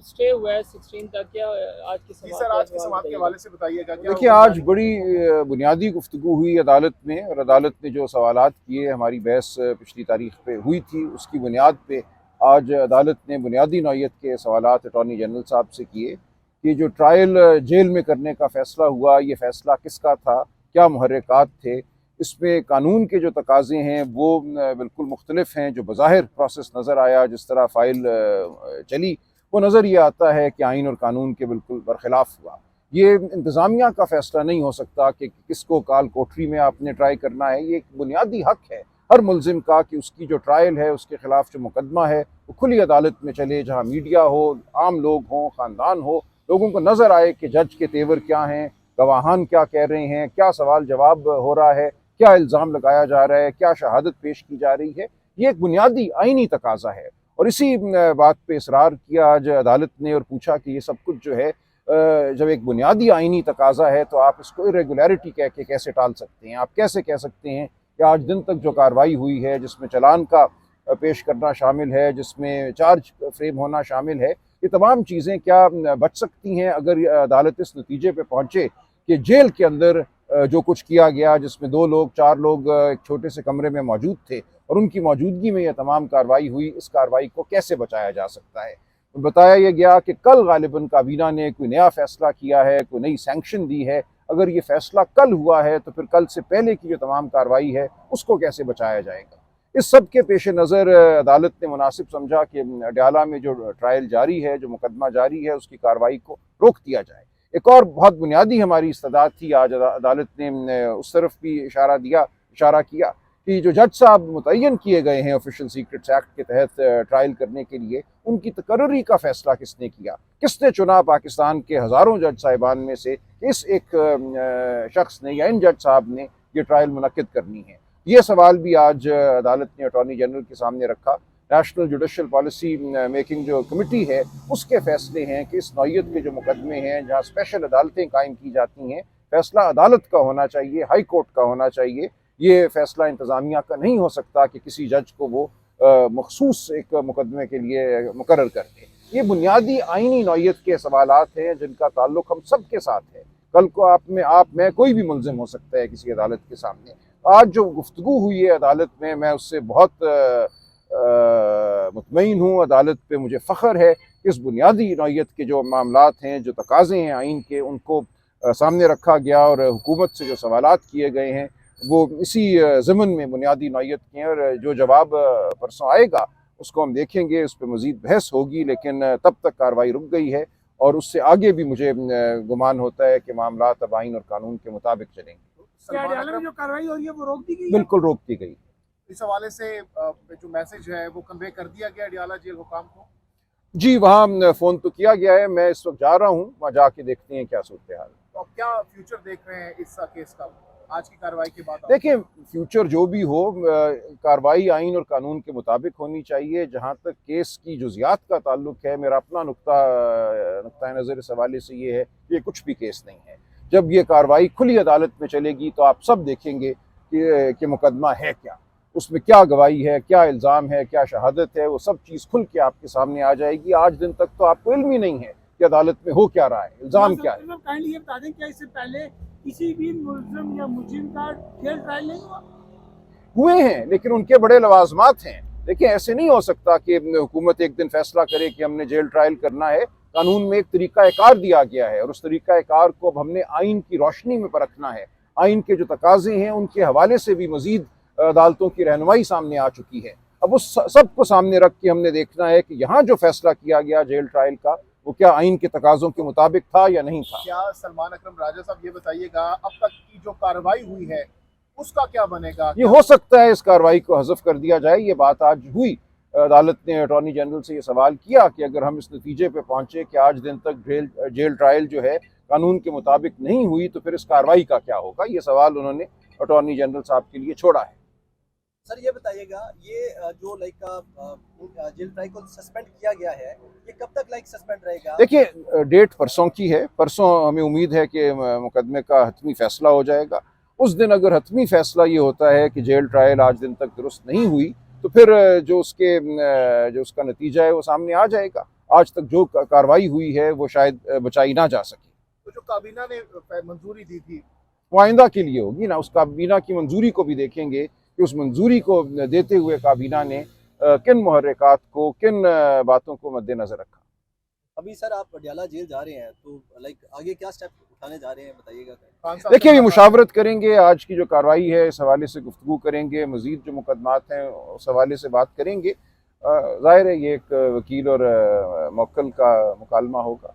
Stay हुआ है 16 तक, क्या आज की जी सर, आज की समाअत के हवाले से बताइएगा क्या देखिए, आज बड़ी बुनियादी गुफ्तगू हुई अदालत में, और अदालत ने जो सवालात किए, हमारी बहस पिछली तारीख पे हुई थी, उसकी बुनियाद पे आज अदालत ने बुनियादी नौयत के सवालात अटॉर्नी जनरल साहब से किए कि जो ट्रायल जेल में करने का फ़ैसला हुआ, ये फ़ैसला किसका था, क्या मुहर्रिकात थे, इसमें कानून के जो तकाज़े हैं वो बिल्कुल मुख्तलिफ हैं। जो बज़ाहिर प्रोसेस नज़र आया, जिस तरह फ़ाइल चली, वो नज़र ये आता है कि आइन और कानून के बिल्कुल बरखिलाफ़ हुआ। ये इंतज़ामिया का फ़ैसला नहीं हो सकता कि किसको काल कोठरी में आपने ट्राई करना है। ये एक बुनियादी हक़ है हर मुलजिम का कि उसकी जो ट्रायल है, उसके ख़िलाफ़ जो मुकदमा है, वो खुली अदालत में चले, जहाँ मीडिया हो, आम लोग हों, ख़ानदान हो, लोगों को नज़र आए कि जज के तेवर क्या हैं, गवाहान क्या कह रहे हैं, क्या सवाल जवाब हो रहा है, क्या इल्ज़ाम लगाया जा रहा है, क्या शहादत पेश की जा रही है। ये एक बुनियादी आइनी तकाज़ा है, और इसी बात पे इसरार किया आज अदालत ने और पूछा कि ये सब कुछ जो है, जब एक बुनियादी आइनी तकाज़ा है तो आप इसको इरेगुलरिटी कह के कैसे टाल सकते हैं। आप कैसे कह सकते हैं कि आज दिन तक जो कार्रवाई हुई है, जिसमें चालान का पेश करना शामिल है, जिसमें चार्ज फ्रेम होना शामिल है, ये तमाम चीज़ें क्या बच सकती हैं अगर अदालत इस नतीजे पे पहुँचे कि जेल के अंदर जो कुछ किया गया, जिसमें 2 लोग 4 लोग एक छोटे से कमरे में मौजूद थे और उनकी मौजूदगी में यह तमाम कार्रवाई हुई, इस कार्रवाई को कैसे बचाया जा सकता है। बताया यह गया कि कल गालिबन काबीना ने कोई नया फ़ैसला किया है, कोई नई सैंक्शन दी है। अगर ये फ़ैसला कल हुआ है तो फिर कल से पहले की जो तमाम कार्रवाई है, उसको कैसे बचाया जाएगा। इस सब के पेश नज़र अदालत ने मुनासिब समझा कि अडयाला में जो ट्रायल जारी है, जो मुकदमा जारी है, उसकी कार्रवाई को रोक दिया जाए। एक और बहुत बुनियादी हमारी इस्तदाद थी, आज अदालत ने उस तरफ भी इशारा किया कि जो जज साहब मुतय्यन किए गए हैं ऑफिशियल सीक्रेट्स एक्ट के तहत ट्रायल करने के लिए, उनकी तकर्री का फ़ैसला किसने किया, किसने चुना पाकिस्तान के हज़ारों जज साहिबान में से इस एक शख्स ने या इन जज साहब ने ये ट्रायल मुनक्किद करनी है। ये सवाल भी आज अदालत ने अटॉर्नी जनरल के सामने रखा। नेशनल जुडिशल पॉलिसी मेकिंग जो कमेटी है, उसके फ़ैसले हैं कि इस नौयत के जो मुकदमे हैं, जहाँ स्पेशल अदालतें कायम की जाती हैं, फ़ैसला अदालत का होना चाहिए, हाई कोर्ट का होना चाहिए। ये फ़ैसला इंतज़ामिया का नहीं हो सकता कि किसी जज को वो मखसूस एक मुकदमे के लिए मुकर्रर कर दे। ये बुनियादी आइनी नौयत के सवालात हैं जिनका ताल्लुक़ हम सब के साथ है। कल को आप मैं कोई भी मुलजिम हो सकता है किसी अदालत के सामने। आज जो गुफ्तगू हुई है अदालत में, मैं उससे बहुत मुतमईन हूँ। अदालत पे मुझे फ़ख्र है कि इस बुनियादी नौयत के जो मामलात हैं, जो तकाज़े हैं आइन के, उनको सामने रखा गया और हुकूमत से जो सवालात किए गए हैं वो इसी ज़मन में बुनियादी नौयत के हैं। और जो जवाब परसों आएगा उसको हम देखेंगे, उस पर मज़ीद बहस होगी, लेकिन तब तक कार्रवाई रुक गई है और उससे आगे भी मुझे गुमान होता है कि मामलात अब आइन और कानून के मुताबिक चलेंगे। अडयाला में जो कार्रवाई हो रही है वो रोक दी गई है? बिल्कुल रोक दी गई। इस हवाले से जो मैसेज है वो कन्वे कर दिया गया अडयाला जेल हुकाम को? जी, वहाँ फ़ोन तो किया गया है। मैं इस वक्त जा रहा हूँ, वहाँ जाके देखते हैं क्या सूरत हाल। तो अब क्या फ्यूचर देख रहे हैं इस केस का आज की कार्रवाई के बाद? देखिए, फ्यूचर जो भी हो, कार्रवाई आइन और कानून के मुताबिक होनी चाहिए। जहाँ तक केस की जुज़ियात का ताल्लुक है, मेरा अपना नुक्ता नज़र इस हवाले से ये है कि ये कुछ भी केस नहीं है। जब ये कार्रवाई खुली अदालत में चलेगी तो आप सब देखेंगे कि मुकदमा है क्या, उसमें क्या गवाही है, क्या इल्ज़ाम है, क्या शहादत है, वो सब चीज़ खुल के आपके सामने आ जाएगी। आज दिन तक तो आपको इल्म ही नहीं है कि अदालत में हो क्या रहा है, इल्ज़ाम क्या है। काइंडली ये बता दें, क्या इससे पहले किसी भी मुल्ज़िम या मुजरिम का जेल ट्रायल नहीं हुआ? हुए हैं, लेकिन उनके बड़े लवाजमात हैं। देखिए, ऐसे नहीं हो सकता कि हुकूमत एक दिन फैसला करे कि हमने जेल ट्रायल करना है। कानून में एक तरीक़ा-ए-कार दिया गया है और उस तरीक़ा-ए-कार को अब हमने आइन की रोशनी में परखना है। आइन के जो तकाज़े हैं उनके हवाले से भी मज़ीद अदालतों की रहनुमाई सामने आ चुकी है। अब उस सब को सामने रख के हमने देखना है कि यहाँ जो फैसला किया गया जेल ट्रायल का, वो क्या आइन के तकाज़ों के मुताबिक था या नहीं था। क्या सलमान अकरम राजा साहब ये बताइएगा, अब तक की जो कार्रवाई हुई है उसका क्या बनेगा? ये हो सकता है इस कार्रवाई को हज़फ कर दिया जाए। ये बात आज हुई, अदालत ने अटॉर्नी जनरल से ये सवाल किया कि अगर हम इस नतीजे पे पहुँचे कि आज दिन तक जेल ट्रायल जो है कानून के मुताबिक नहीं हुई, तो फिर इस कार्रवाई का क्या होगा। ये सवाल उन्होंने अटॉर्नी जनरल साहब के लिए छोड़ा है। सर ये बताइएगा, ये जो जेल ट्रायल को सस्पेंड किया गया है, ये कब तक सस्पेंड रहेगा? देखिए, डेट परसों की है। परसों हमें उम्मीद है कि मुकदमे का हतमी फैसला हो जाएगा। उस दिन अगर हतमी फैसला ये होता है कि जेल ट्रायल आज दिन तक दुरुस्त नहीं हुई, तो फिर जो उसका नतीजा है वो सामने आ जाएगा। आज तक जो कार्रवाई हुई है वो शायद बचाई ना जा सके। तो जो काबीना ने मंजूरी दी थी वो आइंदा के लिए होगी ना, उस काबीना की मंजूरी को भी देखेंगे कि उस मंजूरी को देते हुए काबीना ने किन मुहर्रिकात को, किन बातों को मद्देनजर रखा। अभी सर आप पटियाला जेल जा रहे हैं, तो लाइक आगे क्या स्टेप उठाने जा रहे हैं, बताइएगा। खान साहब देखिए, ने ये कहा- मुशावरत करेंगे, आज की जो कार्रवाई है इस हवाले से गुफ्तगू करेंगे, मज़ीद जो मुकदमात हैं उस हवाले से बात करेंगे। ज़ाहिर है ये एक वकील और मौक्किल का मुकालमा होगा।